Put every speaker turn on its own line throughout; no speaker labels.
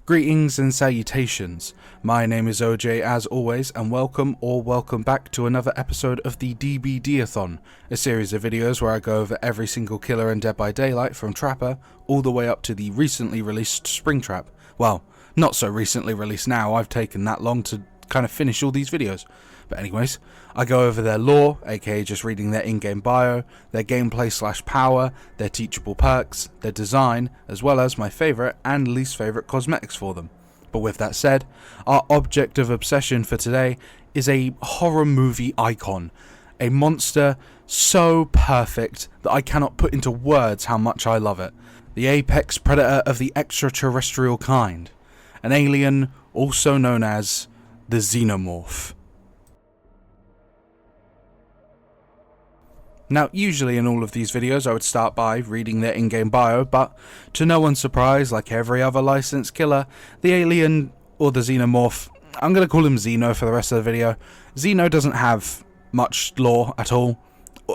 Greetings and salutations. My name is OJ as always, and welcome back to another episode of the DBDathon, a series of videos where I go over every single killer in Dead by Daylight from Trapper all the way up to the recently released Springtrap. Well, not so recently released now, I've taken that long to kind of finish all these videos. But anyways, I go over their lore, aka just reading their in-game bio, their gameplay / power, their teachable perks, their design, as well as my favourite and least favourite cosmetics for them. But with that said, our object of obsession for today is a horror movie icon, a monster so perfect that I cannot put into words how much I love it. The apex predator of the extra-terrestrial kind, an alien also known as the Xenomorph. Now, usually in all of these videos I would start by reading their in-game bio, but to no one's surprise, like every other licensed killer, the alien, or the Xenomorph, I'm going to call him Xeno for the rest of the video. Xeno doesn't have much lore at all.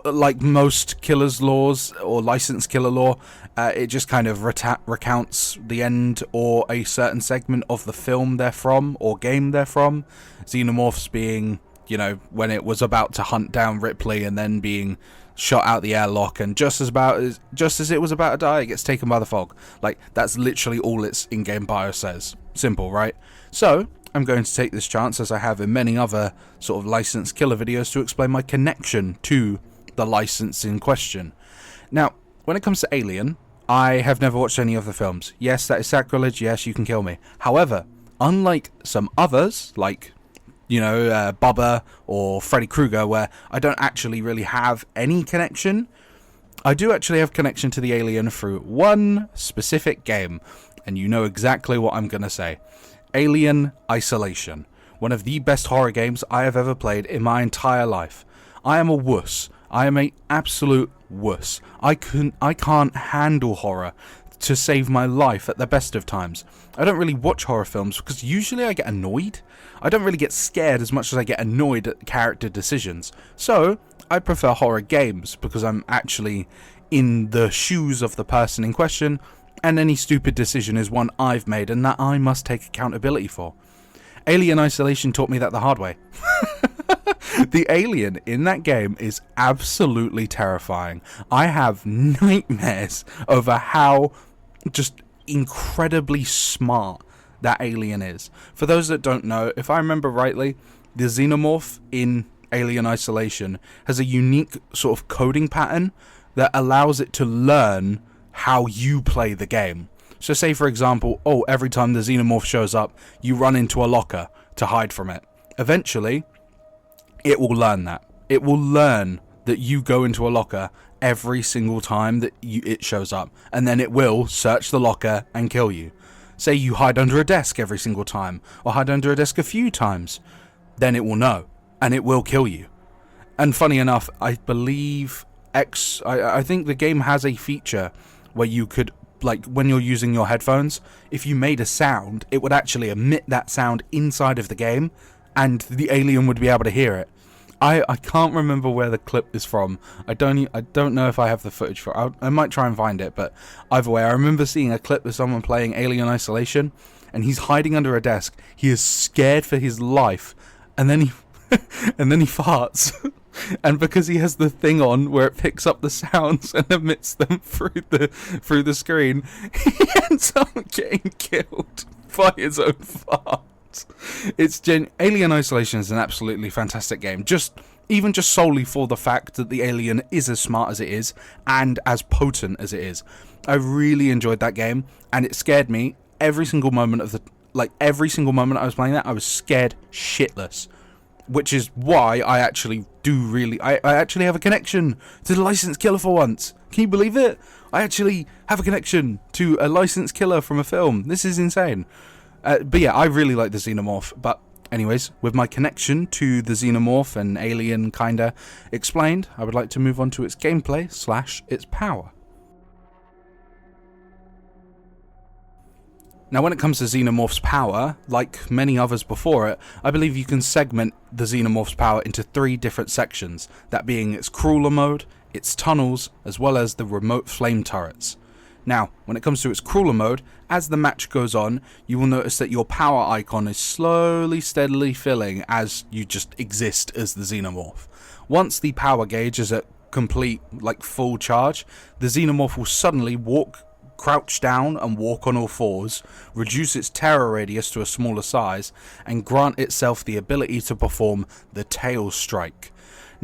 Like most killers' lores, or licensed killer lore, it just kind of recounts the end or a certain segment of the film they're from, or game they're from. Xenomorphs being, you know, when it was about to hunt down Ripley and then being shot out the airlock, and just as it was about to die, it gets taken by the fog. Like, that's literally all its in-game bio says. Simple, right? So, I'm going to take this chance, as I have in many other sort of licensed killer videos, to explain my connection to the license in question. Now, when it comes to Alien, I have never watched any of the films. Yes, that is sacrilege. Yes, you can kill me. However, unlike some others, like, you know, Bubba or Freddy Krueger, where I don't actually really have any connection, I do actually have connection to the alien through one specific game, and you know exactly what I'm going to say. AlienIsolation. One of the best horror games I have ever played in my entire life. I am a wuss. I am an absolute wuss. I can't handle horror to save my life at the best of times. I don't really watch horror films because usually I get annoyed. I don't really get scared as much as I get annoyed at character decisions. So, I prefer horror games because I'm actually in the shoes of the person in question, and any stupid decision is one I've made and that I must take accountability for. AlienIsolation taught me that the hard way. The alien in that game is absolutely terrifying. I have nightmares over how just incredibly smart that alien is. For those that don't know, if I remember rightly, the Xenomorph in AlienIsolation has a unique sort of coding pattern that allows it to learn how you play the game. So say, for example, every time the Xenomorph shows up, you run into a locker to hide from it. Eventually, it will learn that. It will learn that you go into a locker every single time that it shows up, and then it will search the locker and kill you. Say you hide under a desk every single time, or hide under a desk a few times, then it will know, and it will kill you. And funny enough, I believe I think the game has a feature where you could, like, when you're using your headphones, if you made a sound, it would actually emit that sound inside of the game, and the alien would be able to hear it. I can't remember where the clip is from. I don't know if I have the footage for it. I might try and find it, but either way, I remember seeing a clip of someone playing AlienIsolation, and he's hiding under a desk. He is scared for his life, and then he and then he farts. And because he has the thing on where it picks up the sounds and emits them through the screen, he ends up getting killed by his own fart. AlienIsolation is an absolutely fantastic game, even just solely for the fact that the alien is as smart as it is and as potent as it is. I really enjoyed that game, and it scared me every single moment every single moment I was playing that. I was scared shitless, which is why I actually I actually have a connection to the licensed killer for once. Can you believe it? I actually have a connection to a licensed killer from a film. This is insane. But yeah, I really like the Xenomorph. But anyways, with my connection to the Xenomorph and Alien kinda explained, I would like to move on to its gameplay / its power. Now, when it comes to Xenomorph's power, like many others before it, I believe you can segment the Xenomorph's power into 3 different sections, that being its crawler mode, its tunnels, as well as the remote flame turrets. Now, when it comes to its crawler mode, as the match goes on, you will notice that your power icon is slowly, steadily filling as you just exist as the Xenomorph. Once the power gauge is at complete, like full charge, the Xenomorph will suddenly crouch down and walk on all fours, reduce its terror radius to a smaller size, and grant itself the ability to perform the Tail Strike.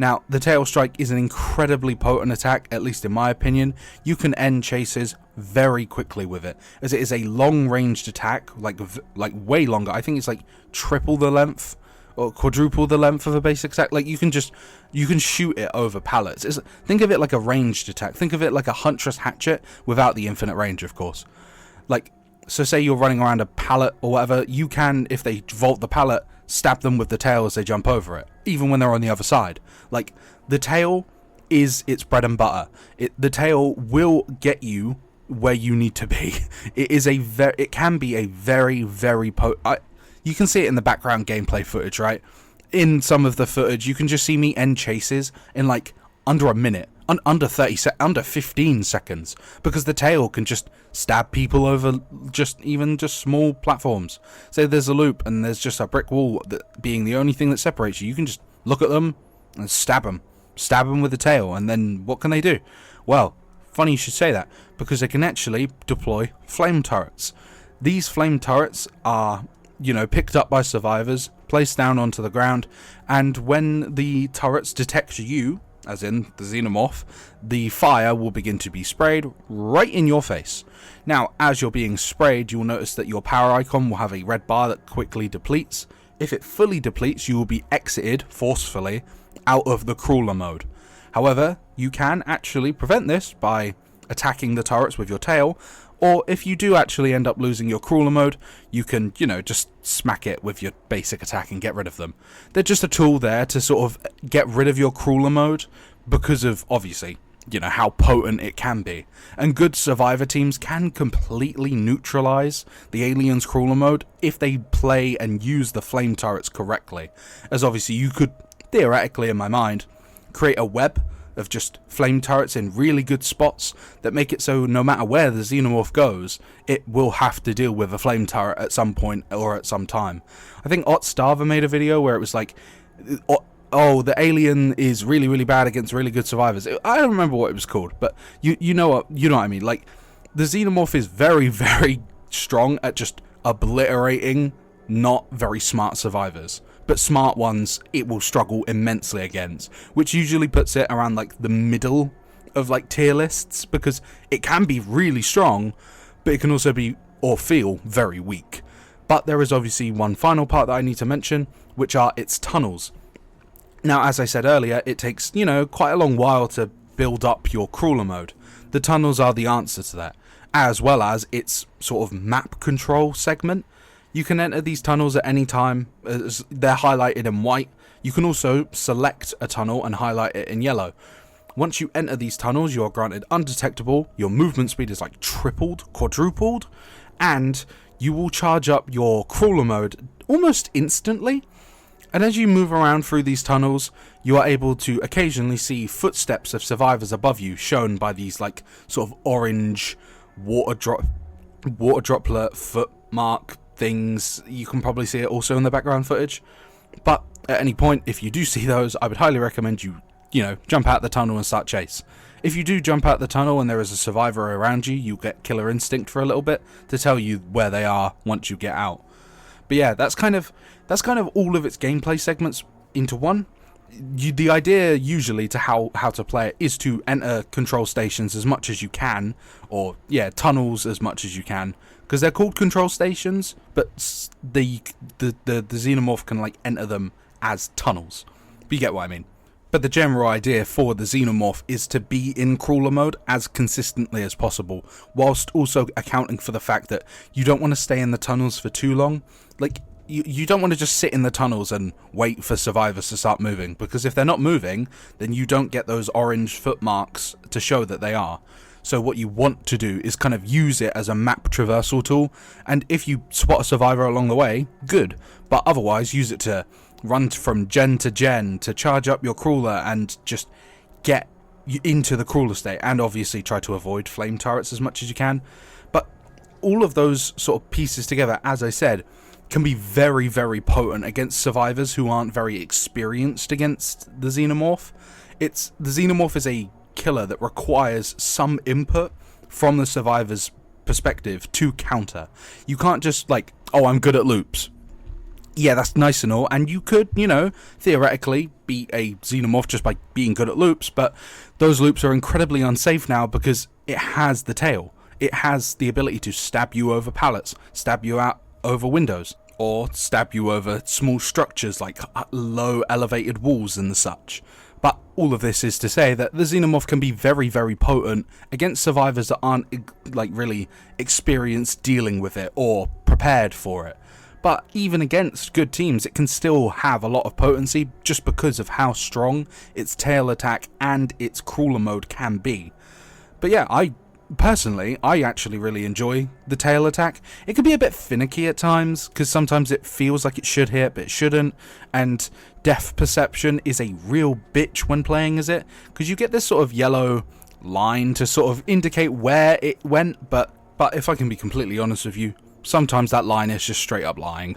Now, the Tail Strike is an incredibly potent attack, at least in my opinion. You can end chases very quickly with it, as it is a long-ranged attack, like way longer. I think it's like triple the length or quadruple the length of a basic attack. Like, you can shoot it over pallets. Think of it like a ranged attack. Think of it like a Huntress Hatchet without the infinite range, of course. Like, so say you're running around a pallet or whatever, you can, if they vault the pallet, stab them with the tail as they jump over it, even when they're on the other side. Like, the tail is its bread and butter. The tail will get you where you need to be. It can be a very, very you can see it in the background gameplay footage, right? In some of the footage, you can just see me end chases in like under a minute, under 15 seconds, because the tail can just stab people over just small platforms. Say there's a loop and there's just a brick wall that being the only thing that separates you. You can just look at them and stab them with the tail, and then what can they do? Well, funny you should say that, because they can actually deploy flame turrets. These flame turrets are, picked up by survivors, placed down onto the ground, and when the turrets detect you, as in the Xenomorph, the fire will begin to be sprayed right in your face. Now, as you're being sprayed, you'll notice that your power icon will have a red bar that quickly depletes. If it fully depletes, you will be exited forcefully out of the crawler mode. However, you can actually prevent this by attacking the turrets with your tail, or if you do actually end up losing your crawler mode, you can, just smack it with your basic attack and get rid of them. They're just a tool there to sort of get rid of your crawler mode because of, obviously, how potent it can be. And good survivor teams can completely neutralize the alien's crawler mode if they play and use the flame turrets correctly. As obviously you could, theoretically in my mind, create a web of just flame turrets in really good spots that make it so no matter where the Xenomorph goes, it will have to deal with a flame turret at some point or at some time. I think Otstava made a video where it was like, oh, the alien is really, really bad against really good survivors. I don't remember what it was called, but you know what I mean. Like, the Xenomorph is very, very strong at just obliterating not very smart survivors. But smart ones, it will struggle immensely against, which usually puts it around like the middle of like tier lists, because it can be really strong, but it can also be or feel very weak. But there is obviously one final part that I need to mention, which are its tunnels. Now, as I said earlier, it takes, quite a long while to build up your crawler mode. The tunnels are the answer to that, as well as its sort of map control segment. You can enter these tunnels at any time, as they're highlighted in white. You can also select a tunnel and highlight it in yellow. Once you enter these tunnels, you are granted undetectable, your movement speed is like tripled, quadrupled, and you will charge up your crawler mode almost instantly. And as you move around through these tunnels, you are able to occasionally see footsteps of survivors above you, shown by these like sort of orange water droplet foot mark things. You can probably see it also in the background footage. But at any point, if you do see those, I would highly recommend you jump out the tunnel and start chase. If you do jump out the tunnel and there is a survivor around you, you get killer instinct for a little bit to tell you where they are once you get out. But yeah, that's kind of all of its gameplay segments into one. The idea usually to how to play it is to enter control stations as much as you can, or tunnels as much as you can, because they're called control stations, but the Xenomorph can like enter them as tunnels. But you get what I mean. But the general idea for the Xenomorph is to be in crawler mode as consistently as possible, whilst also accounting for the fact that you don't want to stay in the tunnels for too long. Like, you don't want to just sit in the tunnels and wait for survivors to start moving, because if they're not moving, then you don't get those orange foot marks to show that they are. So what you want to do is kind of use it as a map traversal tool, and if you spot a survivor along the way, good, but otherwise use it to run from gen to charge up your crawler and just get into the crawler state, and obviously try to avoid flame turrets as much as you can. But all of those sort of pieces together, as I said, can be very, very potent against survivors who aren't very experienced against the Xenomorph. The Xenomorph is a killer that requires some input from the survivor's perspective to counter. You can't just like, oh, I'm good at loops. Yeah, that's nice and all, and you could, theoretically beat a Xenomorph just by being good at loops, but those loops are incredibly unsafe now because it has the tail. It has the ability to stab you over pallets, stab you out over windows, or stab you over small structures like low elevated walls and the such. But all of this is to say that the Xenomorph can be very, very potent against survivors that aren't really experienced dealing with it or prepared for it. But even against good teams, it can still have a lot of potency just because of how strong its tail attack and its crawler mode can be. But yeah, I actually really enjoy the tail attack. It can be a bit finicky at times, because sometimes it feels like it should hit, but it shouldn't. And depth perception is a real bitch when playing as it, because you get this sort of yellow line to sort of indicate where it went, but if I can be completely honest with you, sometimes that line is just straight up lying.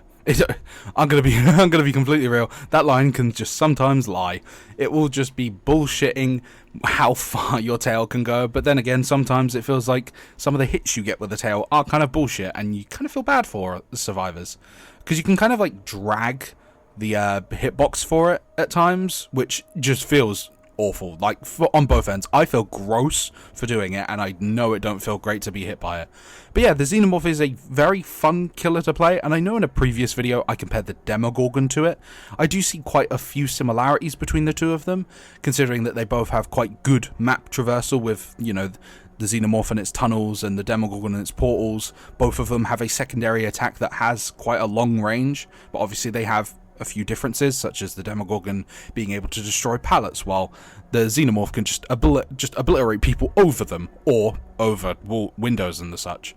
I'm gonna be completely real. That line can just sometimes lie. It will just be bullshitting how far your tail can go. But then again, sometimes it feels like some of the hits you get with the tail are kind of bullshit, and you kind of feel bad for the survivors because you can kind of like drag the hitbox for it at times, which just feels awful. Like on both ends, I feel gross for doing it, and I know it don't feel great to be hit by it. But yeah, the Xenomorph is a very fun killer to play, and I know in a previous video I compared the Demogorgon to it. I do see quite a few similarities between the two of them, considering that they both have quite good map traversal with, the Xenomorph and its tunnels and the Demogorgon and its portals. Both of them have a secondary attack that has quite a long range, but obviously they have a few differences, such as the Demogorgon being able to destroy pallets, while the Xenomorph can just obliterate people over them, or over windows and the such.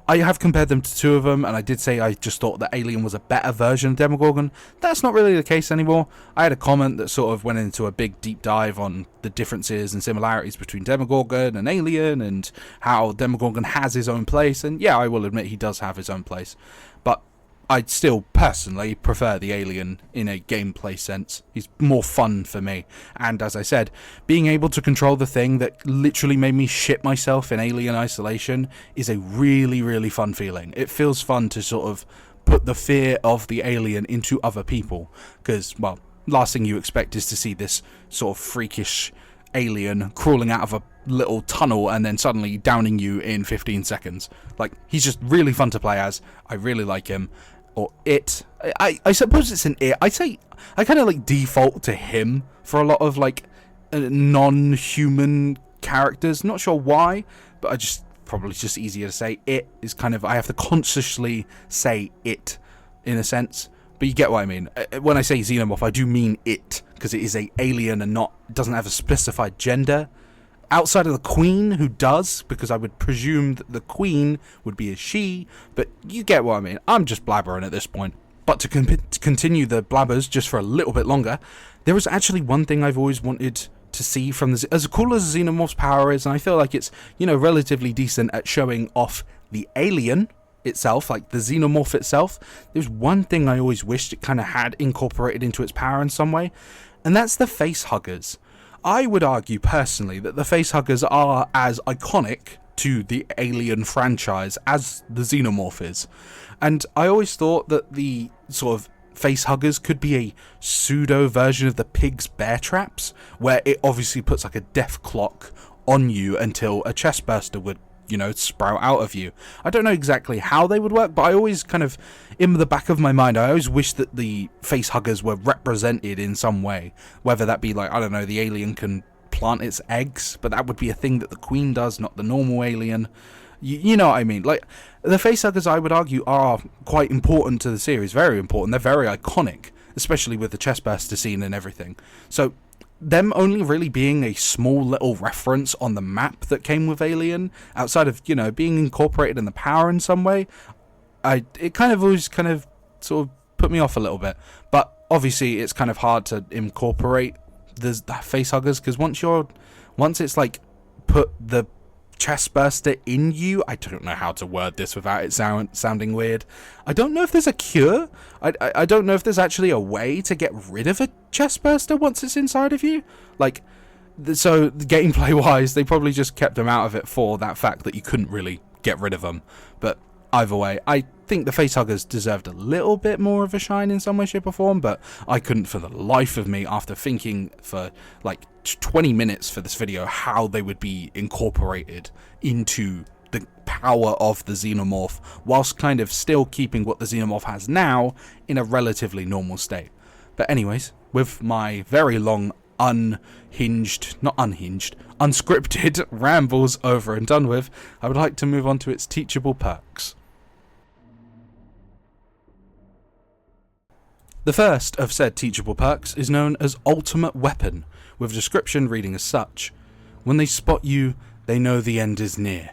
I have compared them to two of them, and I did say I just thought that Alien was a better version of Demogorgon. That's not really the case anymore. I had a comment that sort of went into a big deep dive on the differences and similarities between Demogorgon and Alien, and how Demogorgon has his own place, and yeah, I will admit he does have his own place, but I'd still personally prefer the Alien in a gameplay sense. He's more fun for me. And as I said, being able to control the thing that literally made me shit myself in AlienIsolation is a really, really fun feeling. It feels fun to sort of put the fear of the alien into other people. Because, well, last thing you expect is to see this sort of freakish alien crawling out of a little tunnel and then suddenly downing you in 15 seconds. Like, he's just really fun to play as. I really like him. Or it. I suppose it's an it. I kind of like default to him for a lot of like non-human characters. Not sure why, but probably just easier to say. It is kind of, I have to consciously say it in a sense. But you get what I mean. When I say Xenomorph, I do mean it, because it is a alien and doesn't have a specified gender. Outside of the Queen, who does, because I would presume that the Queen would be a she, but you get what I mean. I'm just blabbering at this point. But to continue the blabbers just for a little bit longer, there was actually one thing I've always wanted to see from this. As cool as Xenomorph's power is, and I feel like it's, relatively decent at showing off the alien itself, like the Xenomorph itself, there's one thing I always wished it kind of had incorporated into its power in some way, and that's the face huggers. I would argue personally that the facehuggers are as iconic to the Alien franchise as the Xenomorph is. And I always thought that the sort of facehuggers could be a pseudo version of the pig's bear traps, where it obviously puts like a death clock on you until a chestburster would, sprout out of you. I don't know exactly how they would work, but I always kind of, in the back of my mind, I always wish that the facehuggers were represented in some way. Whether that be like, I don't know, the alien can plant its eggs, but that would be a thing that the Queen does, not the normal alien. You know what I mean? Like, the facehuggers, I would argue, are quite important to the series, very important. They're very iconic, especially with the chestburster scene and everything. So them only really being a small little reference on the map that came with Alien, outside of, being incorporated in the power in some way, it kind of always kind of sort of put me off a little bit. But obviously it's kind of hard to incorporate the facehuggers, because once once it's like put the chest burster in you, I don't know how to word this without it sounding weird. I don't know if there's a cure. I don't know if there's actually a way to get rid of a chest burster once it's inside of you. Like, so gameplay wise, they probably just kept them out of it for that fact that you couldn't really get rid of them. But either way, I think the facehuggers deserved a little bit more of a shine in some way, shape or form, but I couldn't for the life of me, after thinking for like 20 minutes for this video, how they would be incorporated into the power of the Xenomorph, whilst kind of still keeping what the Xenomorph has now in a relatively normal state. But anyways, with my very long unscripted rambles over and done with, I would like to move on to its teachable perks. The first of said teachable perks is known as Ultimate Weapon, with a description reading as such: when they spot you, they know the end is near.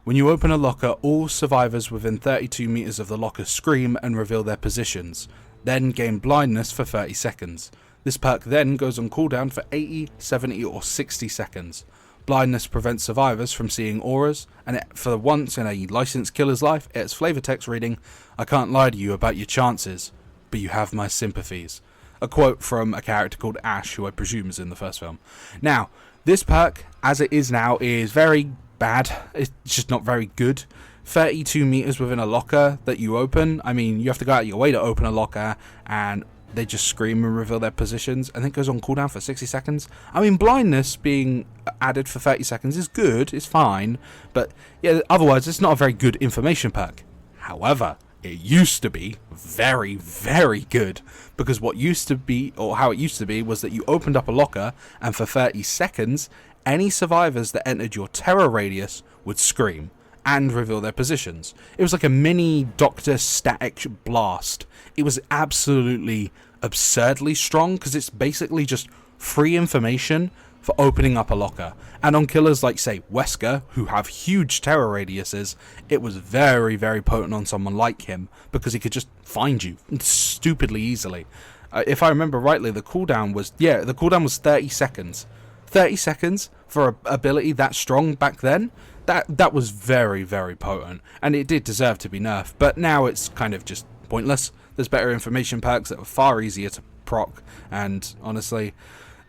When you open a locker, all survivors within 32 meters of the locker scream and reveal their positions, then gain blindness for 30 seconds. This perk then goes on cooldown for 80, 70 or 60 seconds. Blindness prevents survivors from seeing auras, and for once in a licensed killer's life, its flavor text reading, "I can't lie to you about your chances, but you have my sympathies." A quote from a character called Ash, who I presume is in the first film. Now, this perk, as it is now, is very bad. It's just not very good. 32 meters within a locker that you open, I mean, you have to go out of your way to open a locker, and they just scream and reveal their positions, and it goes on cooldown for 60 seconds. I mean, blindness being added for 30 seconds is good, it's fine, but yeah, otherwise it's not a very good information perk. However, it used to be very, very good, because what used to be, or how it used to be, was that you opened up a locker, and for 30 seconds, any survivors that entered your terror radius would scream and reveal their positions. It was like a mini Doctor Static Blast. It was absolutely absurdly strong, because it's basically just free information for opening up a locker. And on killers like, say, Wesker, who have huge terror radiuses, it was very, very potent on someone like him, because he could just find you stupidly easily. If I remember rightly, the cooldown was 30 seconds. 30 seconds for an ability that strong back then? That was very, very potent, and it did deserve to be nerfed, but now it's kind of just pointless. There's better information perks that are far easier to proc, and honestly,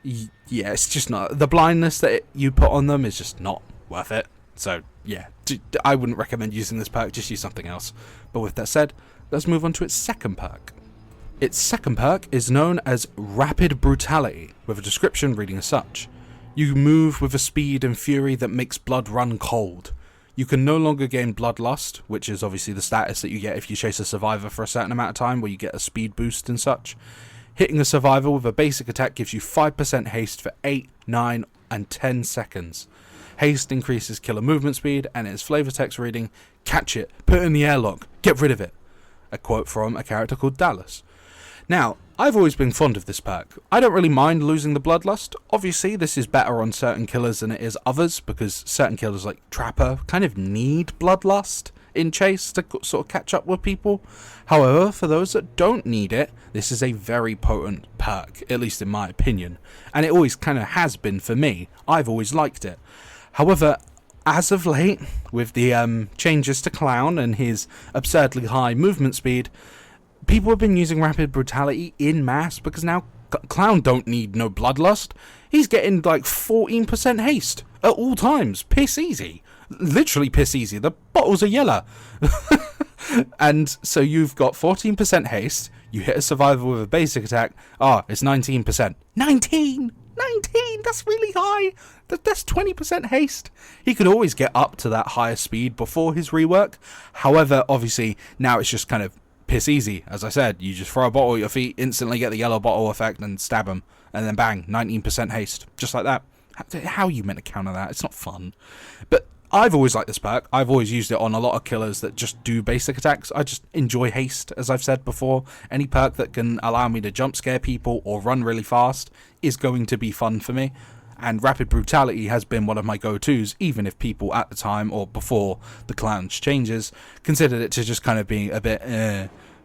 yeah, it's just not, the blindness that you put on them is just not worth it. So yeah, I wouldn't recommend using this perk, just use something else. But with that said, let's move on to its second perk. Its second perk is known as Rapid Brutality, with a description reading as such: you move with a speed and fury that makes blood run cold. You can no longer gain Bloodlust, which is obviously the status that you get if you chase a survivor for a certain amount of time, where you get a speed boost and such. Hitting a survivor with a basic attack gives you 5% haste for 8, 9 and 10 seconds. Haste increases killer movement speed, and its flavor text reading, "Catch it, put it in the airlock, get rid of it." A quote from a character called Dallas. Now, I've always been fond of this perk. I don't really mind losing the Bloodlust. Obviously, this is better on certain killers than it is others, because certain killers like Trapper kind of need Bloodlust in chase to sort of catch up with people. However, for those that don't need it, this is a very potent perk, at least in my opinion. And it always kind of has been for me. I've always liked it. However, as of late, with the changes to Clown and his absurdly high movement speed, people have been using Rapid Brutality in mass, because now Clown don't need no Bloodlust. He's getting like 14% haste at all times. Piss easy. Literally piss easy. The bottles are yellow. And so you've got 14% haste. You hit a survivor with a basic attack. It's 19%. 19! That's really high. That's 20% haste. He could always get up to that higher speed before his rework. However, obviously, now it's just kind of piss easy. As I said, you just throw a bottle at your feet, instantly get the yellow bottle effect and stab him, and then bang, 19% haste, just like that. How are you meant to counter that? It's not fun. But I've always liked this perk. I've always used it on a lot of killers that just do basic attacks. I just enjoy haste, as I've said before. Any perk that can allow me to jump scare people or run really fast is going to be fun for me. And Rapid Brutality has been one of my go-tos, even if people at the time, or before the Clown's changes, considered it to just kind of be a bit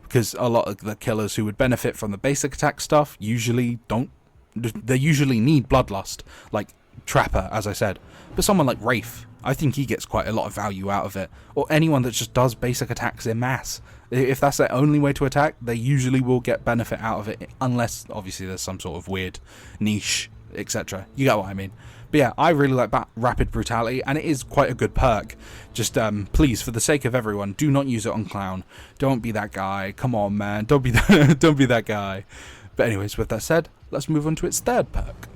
because a lot of the killers who would benefit from the basic attack stuff usually don't. They usually need Bloodlust. Like, trapper, as I said. But someone like Wraith, I think he gets quite a lot of value out of it. Or anyone that just does basic attacks in mass. If that's their only way to attack, they usually will get benefit out of it, unless obviously there's some sort of weird niche, etc. You get what I mean. But yeah, I really like Rapid Brutality, and it is quite a good perk. Just please, for the sake of everyone, do not use it on Clown. Don't be that guy. Come on, man. Don't be that guy. But anyways, with that said, let's move on to its third perk.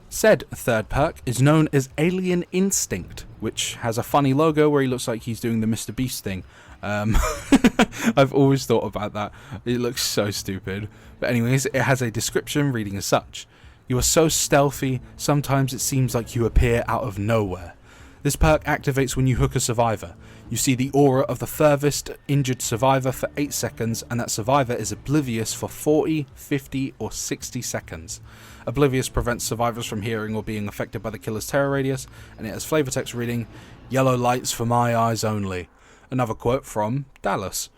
Said third perk is known as Alien Instinct, which has a funny logo where he looks like he's doing the Mr. Beast thing. I've always thought about that. It looks so stupid. But anyways, it has a description reading as such. You are so stealthy, sometimes it seems like you appear out of nowhere. This perk activates when you hook a survivor. You see the aura of the furthest injured survivor for 8 seconds, and that survivor is oblivious for 40, 50, or 60 seconds. Oblivious prevents survivors from hearing or being affected by the killer's terror radius, and it has flavor text reading, "Yellow lights for my eyes only." Another quote from Dallas.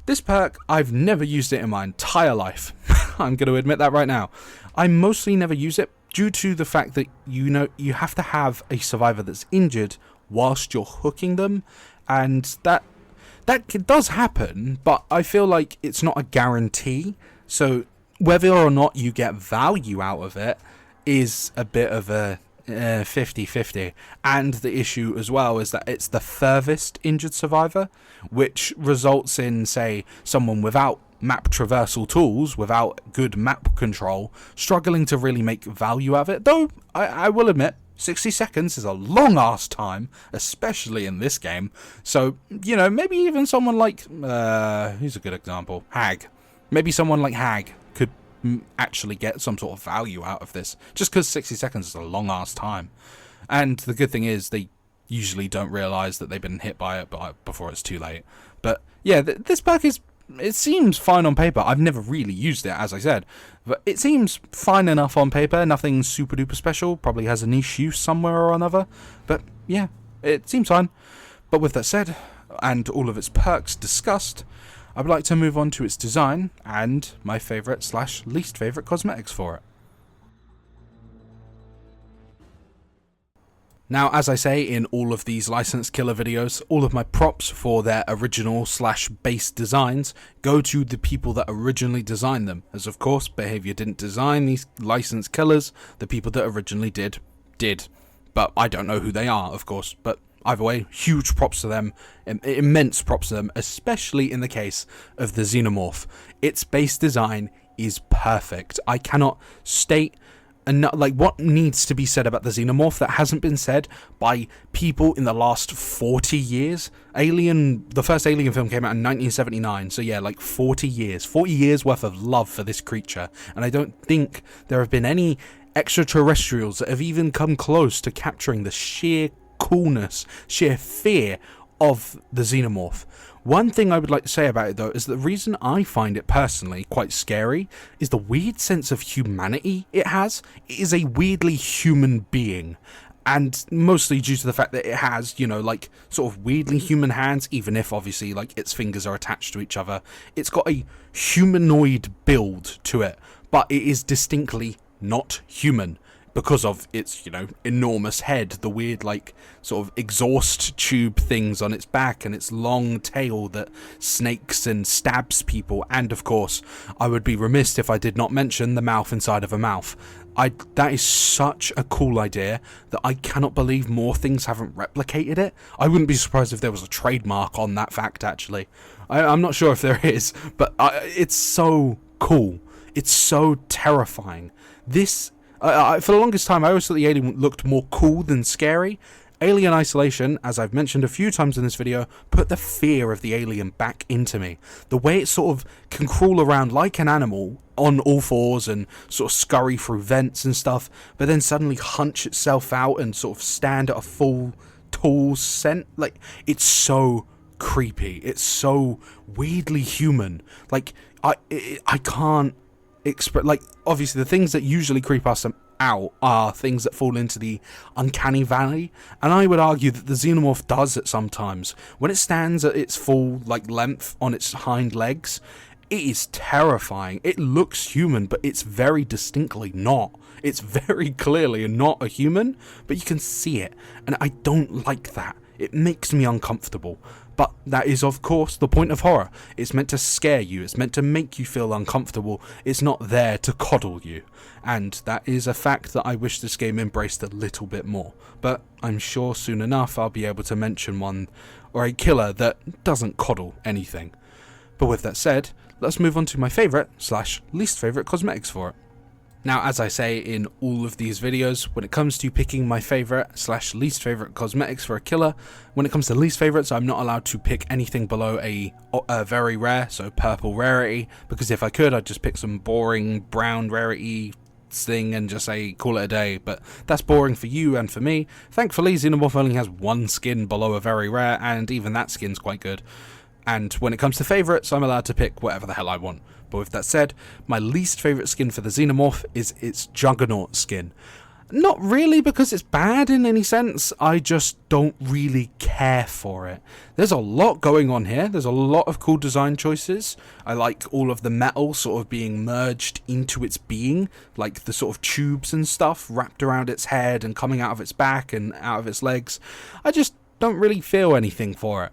This perk, I've never used it in my entire life. I'm going to admit that right now. I mostly never use it due to the fact that, you have to have a survivor that's injured whilst you're hooking them, and that does happen, but I feel like it's not a guarantee. So whether or not you get value out of it is a bit of a 50-50. And the issue as well is that it's the furthest injured survivor, which results in, say, someone without map traversal tools, without good map control, struggling to really make value out of it. Though I will admit, 60 seconds is a long ass time, especially in this game. So, maybe even someone like who's a good example? Hag. Maybe someone like Hag could actually get some sort of value out of this, just because 60 seconds is a long ass time. And the good thing is they usually don't realize that they've been hit by it before it's too late. But yeah, this perk it seems fine on paper. I've never really used it, as I said, but it seems fine enough on paper. Nothing super duper special. Probably has a niche use somewhere or another. But yeah, it seems fine. But with that said, and all of its perks discussed, I would like to move on to its design and my favourite / least favourite cosmetics for it. Now, as I say in all of these licensed killer videos, all of my props for their original / base designs go to the people that originally designed them, as of course Behaviour didn't design these licensed killers. The people that originally did. But I don't know who they are, of course, but either way, huge props to them, immense props to them, especially in the case of the Xenomorph. Its base design is perfect. I cannot state what needs to be said about the Xenomorph that hasn't been said by people in the last 40 years. The first Alien film came out in 1979, so yeah, 40 years worth of love for this creature, and I don't think there have been any extraterrestrials that have even come close to capturing the sheer coolness, sheer fear of the Xenomorph. One thing I would like to say about it though is the reason I find it personally quite scary is the weird sense of humanity it has. It is a weirdly human being, and mostly due to the fact that it has, sort of weirdly human hands, even if obviously its fingers are attached to each other. It's got a humanoid build to it, but it is distinctly not human, because of its, enormous head, the weird, sort of exhaust tube things on its back, and its long tail that snakes and stabs people, and of course, I would be remiss if I did not mention the mouth inside of a mouth. That is such a cool idea that I cannot believe more things haven't replicated it. I wouldn't be surprised if there was a trademark on that fact, actually. I'm not sure if there is, but it's so cool. It's so terrifying. This... for the longest time, I always thought the alien looked more cool than scary. AlienIsolation, as I've mentioned a few times in this video, put the fear of the alien back into me. The way it sort of can crawl around like an animal on all fours and sort of scurry through vents and stuff, but then suddenly hunch itself out and sort of stand at a full tall scent. It's so creepy. It's so weirdly human. I can't obviously the things that usually creep us out are things that fall into the uncanny valley, and I would argue that the Xenomorph does it sometimes. When it stands at its full length on its hind legs, It is terrifying. It looks human, but it's very distinctly not. It's very clearly not a human, but you can see it, and I don't like that. It makes me uncomfortable. But that is, of course, the point of horror. It's meant to scare you. It's meant to make you feel uncomfortable. It's not there to coddle you. And that is a fact that I wish this game embraced a little bit more. But I'm sure soon enough I'll be able to mention one or a killer that doesn't coddle anything. But with that said, let's move on to my favourite / least favourite cosmetics for it. Now, as I say in all of these videos, when it comes to picking my favourite / least favourite cosmetics for a killer, when it comes to least favourites, I'm not allowed to pick anything below a very rare, so purple rarity, because if I could, I'd just pick some boring brown rarity thing and just say call it a day, but that's boring for you and for me. Thankfully, Xenomorph only has one skin below a very rare, and even that skin's quite good. And when it comes to favourites, I'm allowed to pick whatever the hell I want. But with that said, my least favourite skin for the Xenomorph is its Juggernaut skin. Not really because it's bad in any sense, I just don't really care for it. There's a lot going on here, there's a lot of cool design choices. I like all of the metal sort of being merged into its being, like the sort of tubes and stuff wrapped around its head and coming out of its back and out of its legs. I just don't really feel anything for it.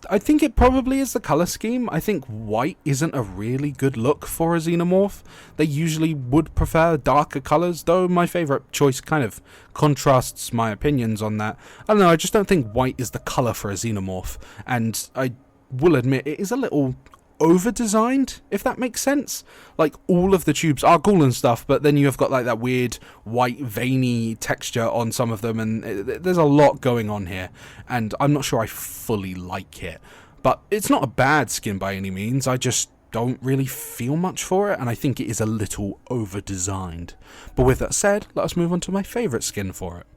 I think it probably is the colour scheme. I think white isn't a really good look for a Xenomorph. They usually would prefer darker colours, though my favourite choice kind of contrasts my opinions on that. I don't know, I just don't think white is the colour for a Xenomorph, and I will admit it is a little over-designed, if that makes sense. Like, all of the tubes are cool and stuff, but then you have got like that weird white veiny texture on some of them, and there's a lot going on here, and I'm not sure I fully like it. But it's not a bad skin by any means, I just don't really feel much for it, and I think it is a little over-designed. But with that said, let us move on to my favourite skin for it.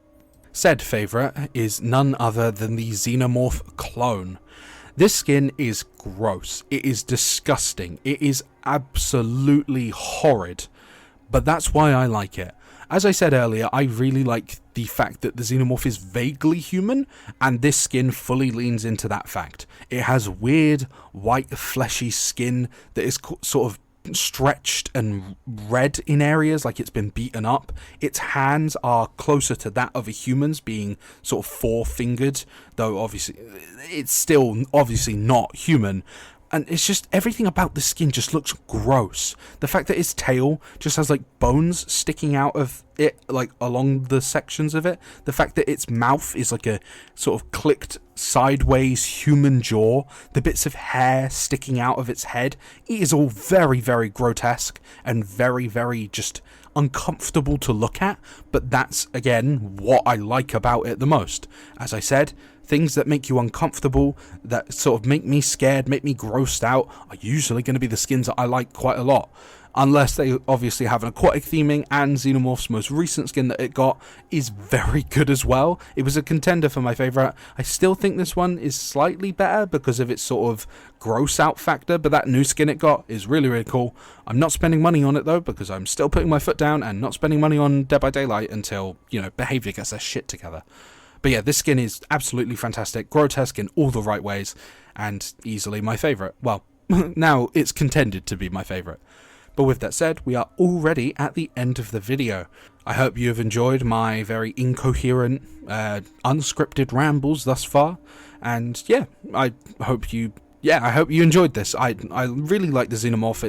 Said favourite is none other than the Xenomorph clone. This skin is gross, it is disgusting, it is absolutely horrid, but that's why I like it. As I said earlier, I really like the fact that the Xenomorph is vaguely human, and this skin fully leans into that fact. It has weird, white, fleshy skin that is sort of stretched and red in areas, like it's been beaten up. Its hands are closer to that of a human's, being sort of four-fingered, though obviously it's still obviously not human. And it's just, everything about the skin just looks gross. The fact that its tail just has like bones sticking out of it, like along the sections of it. The fact that its mouth is like a sort of clicked sideways human jaw. The bits of hair sticking out of its head. It is all very, very grotesque and very, very just uncomfortable to look at. But that's, again, what I like about it the most. As I said, things that make you uncomfortable, that sort of make me scared, make me grossed out, are usually going to be the skins that I like quite a lot. Unless they obviously have an aquatic theming, and Xenomorph's most recent skin that it got is very good as well. It was a contender for my favourite. I still think this one is slightly better because of its sort of gross out factor, but that new skin it got is really, really cool. I'm not spending money on it though, because I'm still putting my foot down and not spending money on Dead by Daylight until, you know, Behaviour gets their shit together. But yeah, this skin is absolutely fantastic, grotesque in all the right ways, and easily my favourite. Well, now it's contended to be my favourite. But with that said, we are already at the end of the video. I hope you have enjoyed my very incoherent, unscripted rambles thus far. And yeah, I hope you enjoyed this. I really like the Xenomorph.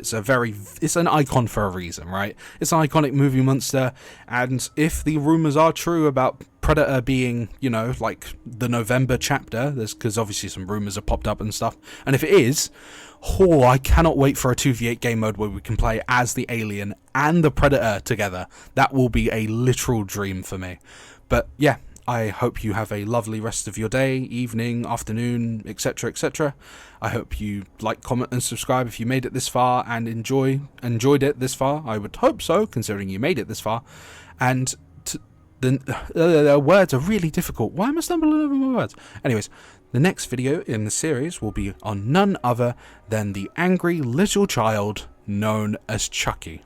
It's an icon for a reason, right? It's an iconic movie monster, and if the rumours are true about Predator being, you know, like the November chapter, because obviously some rumours have popped up and stuff, and if it is, I cannot wait for a 2v8 game mode where we can play as the alien and the Predator together. That will be a literal dream for me. But yeah, I hope you have a lovely rest of your day, evening, afternoon, etc, etc. I hope you like, comment and subscribe if you made it this far and enjoyed it this far. I would hope so, considering you made it this far. And the words are really difficult. Why am I stumbling over my words? Anyways, the next video in the series will be on none other than the angry little child known as Chucky.